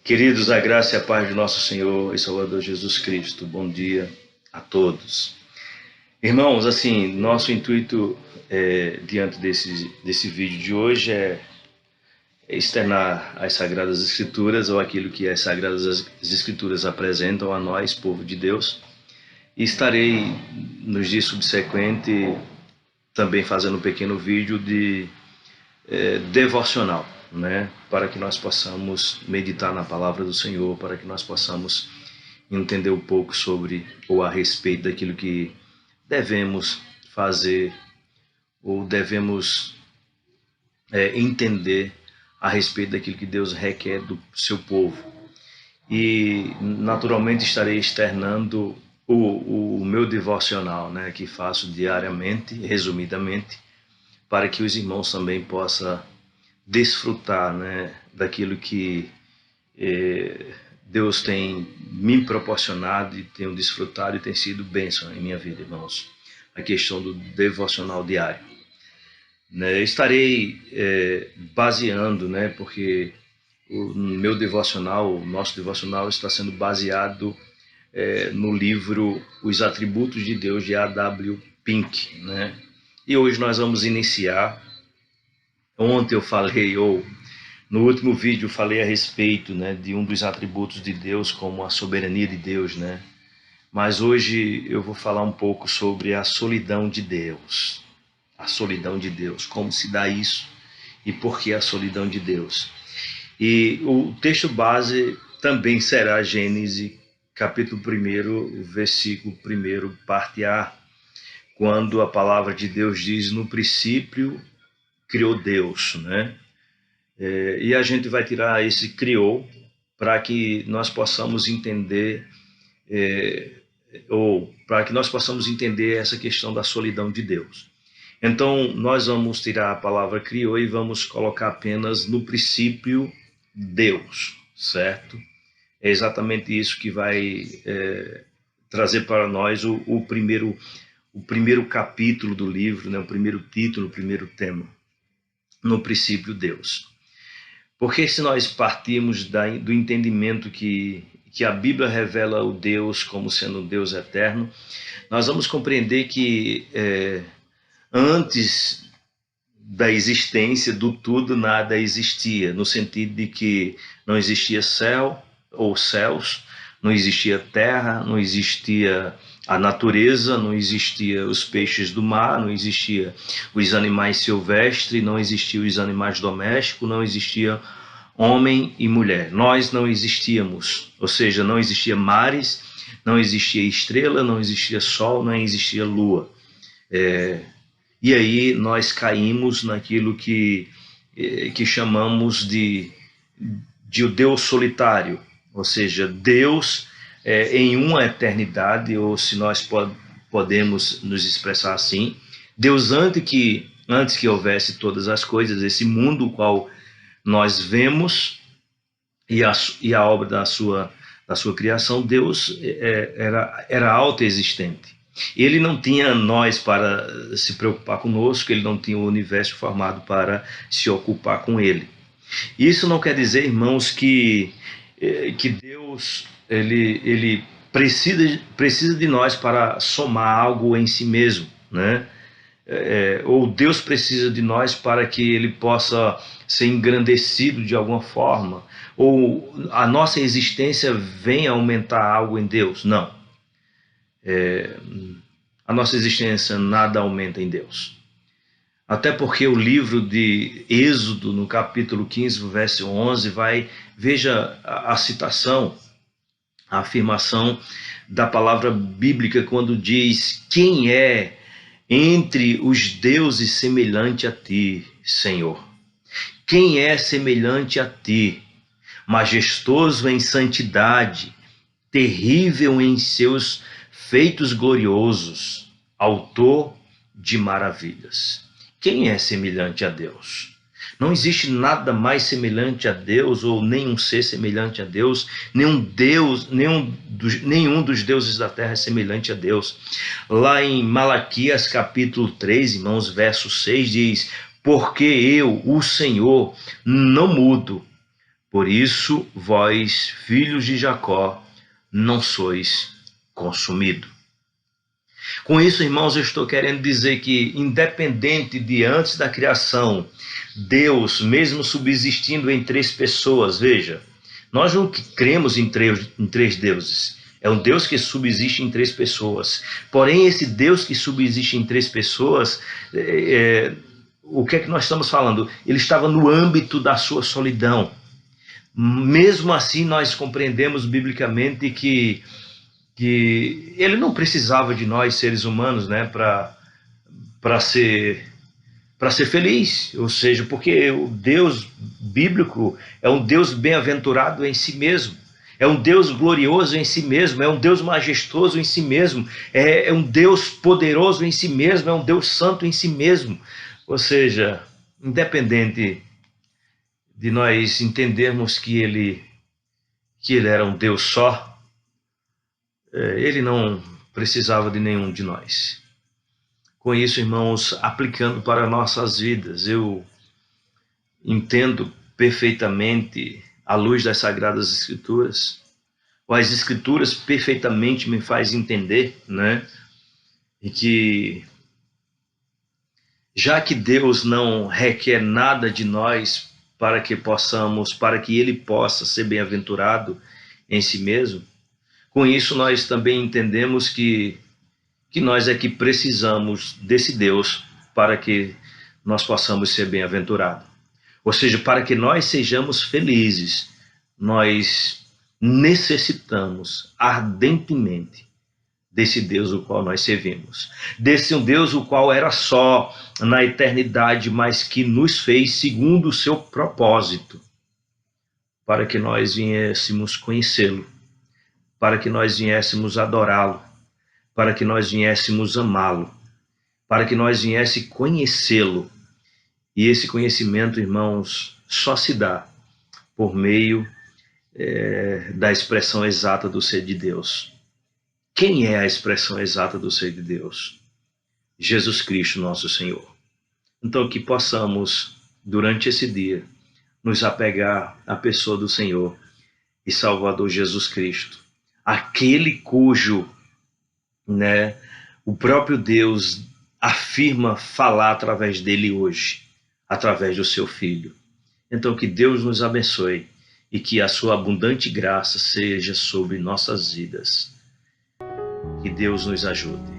Queridos, a graça e a paz de nosso Senhor e Salvador Jesus Cristo. Bom dia a todos. Irmãos, assim, nosso intuito diante desse vídeo de hoje é externar as Sagradas Escrituras, ou aquilo que as Sagradas Escrituras apresentam a nós, povo de Deus. E estarei, nos dias subsequentes, também fazendo um pequeno vídeo de devocional, né? Para que nós possamos meditar na palavra do Senhor, para que nós possamos entender um pouco sobre ou a respeito daquilo que devemos fazer ou devemos entender a respeito daquilo que Deus requer do seu povo. E naturalmente estarei externando o meu devocional, né, que faço diariamente, resumidamente, para que os irmãos também possam desfrutar, né, daquilo que Deus tem me proporcionado e tenho desfrutado e tem sido bênção em minha vida, irmãos. A questão do devocional diário. Né, estarei baseando, né, porque o meu devocional, o nosso devocional está sendo baseado no livro Os Atributos de Deus, de A.W. Pink, né? E hoje nós vamos iniciar. Ontem eu falei, ou no último vídeo eu falei a respeito, né, de um dos atributos de Deus, como a soberania de Deus, né? Mas hoje eu vou falar um pouco sobre a solidão de Deus. A solidão de Deus, como se dá isso e por que a solidão de Deus. E o texto base também será Gênesis, capítulo 1, versículo 1, parte A, quando a palavra de Deus diz: no princípio criou Deus, né? E a gente vai tirar esse criou para que nós possamos entender, ou para que nós possamos entender essa questão da solidão de Deus. Então, nós vamos tirar a palavra criou e vamos colocar apenas no princípio Deus, certo? É exatamente isso que vai trazer para nós o primeiro capítulo do livro, né? O primeiro título, o primeiro tema. No princípio Deus. Porque se nós partirmos do entendimento que a Bíblia revela o Deus como sendo um Deus eterno, nós vamos compreender que antes da existência do tudo, nada existia, no sentido de que não existia céu ou céus, não existia terra, não existia a natureza, não existia os peixes do mar, não existia os animais silvestres, não existia os animais domésticos, não existia homem e mulher. Nós não existíamos, ou seja, não existia mares, não existia estrela, não existia sol, não existia lua. E aí nós caímos naquilo que chamamos de o Deus solitário, ou seja, Deus em uma eternidade, ou se nós podemos nos expressar assim, Deus antes que houvesse todas as coisas, esse mundo qual nós vemos e a obra da sua criação, Deus era autoexistente. Ele não tinha nós para se preocupar conosco, ele não tinha o universo formado para se ocupar com ele. Isso não quer dizer, irmãos, que Deus ele precisa de nós para somar algo em si mesmo, né? Ou Deus precisa de nós para que ele possa ser engrandecido de alguma forma, ou a nossa existência venha aumentar algo em Deus. Não. A nossa existência nada aumenta em Deus. Até porque o livro de Êxodo, no capítulo 15, verso 11, veja a citação, a afirmação da palavra bíblica quando diz: quem é entre os deuses semelhante a ti, Senhor? Quem é semelhante a ti, majestoso em santidade, terrível em seus feitos gloriosos, autor de maravilhas? Quem é semelhante a Deus? Não existe nada mais semelhante a Deus, ou nenhum ser semelhante a Deus, nenhum dos deuses da terra é semelhante a Deus. Lá em Malaquias capítulo 3, irmãos, verso 6 diz: porque eu, o Senhor, não mudo, Por isso, vós, filhos de Jacó, não sois consumidos. Com isso, irmãos, eu estou querendo dizer que, independente de antes da criação, Deus, mesmo subsistindo em três pessoas, veja, nós não cremos em três deuses. É um Deus que subsiste em três pessoas. Porém, esse Deus que subsiste em três pessoas, o que é que nós estamos falando? Ele estava no âmbito da sua solidão. Mesmo assim, nós compreendemos biblicamente que ele não precisava de nós, seres humanos, né, para ser feliz. Ou seja, porque o Deus bíblico é um Deus bem-aventurado em si mesmo. É um Deus glorioso em si mesmo, é um Deus majestoso em si mesmo, é um Deus poderoso em si mesmo, é um Deus santo em si mesmo. Ou seja, independente de nós entendermos que ele era um Deus só, ele não precisava de nenhum de nós. Com isso, irmãos, aplicando para nossas vidas, eu entendo perfeitamente, à luz das Sagradas Escrituras, ou as Escrituras perfeitamente me faz entender, né? E que, já que Deus não requer nada de nós para que Ele possa ser bem-aventurado em si mesmo, com isso nós também entendemos que nós é que precisamos desse Deus para que nós possamos ser bem-aventurados. Ou seja, para que nós sejamos felizes, nós necessitamos ardentemente desse Deus o qual nós servimos. Desse um Deus o qual era só na eternidade, mas que nos fez segundo o seu propósito, para que nós viéssemos conhecê-lo, para que nós viéssemos adorá-lo, para que nós viéssemos amá-lo, para que nós viéssemos conhecê-lo. E esse conhecimento, irmãos, só se dá por meio da expressão exata do ser de Deus. Quem é a expressão exata do ser de Deus? Jesus Cristo, nosso Senhor. Então, que possamos, durante esse dia, nos apegar à pessoa do Senhor e Salvador Jesus Cristo, aquele cujo, né, o próprio Deus afirma falar através dele hoje, através do seu Filho. Então, que Deus nos abençoe e que a sua abundante graça seja sobre nossas vidas. Que Deus nos ajude.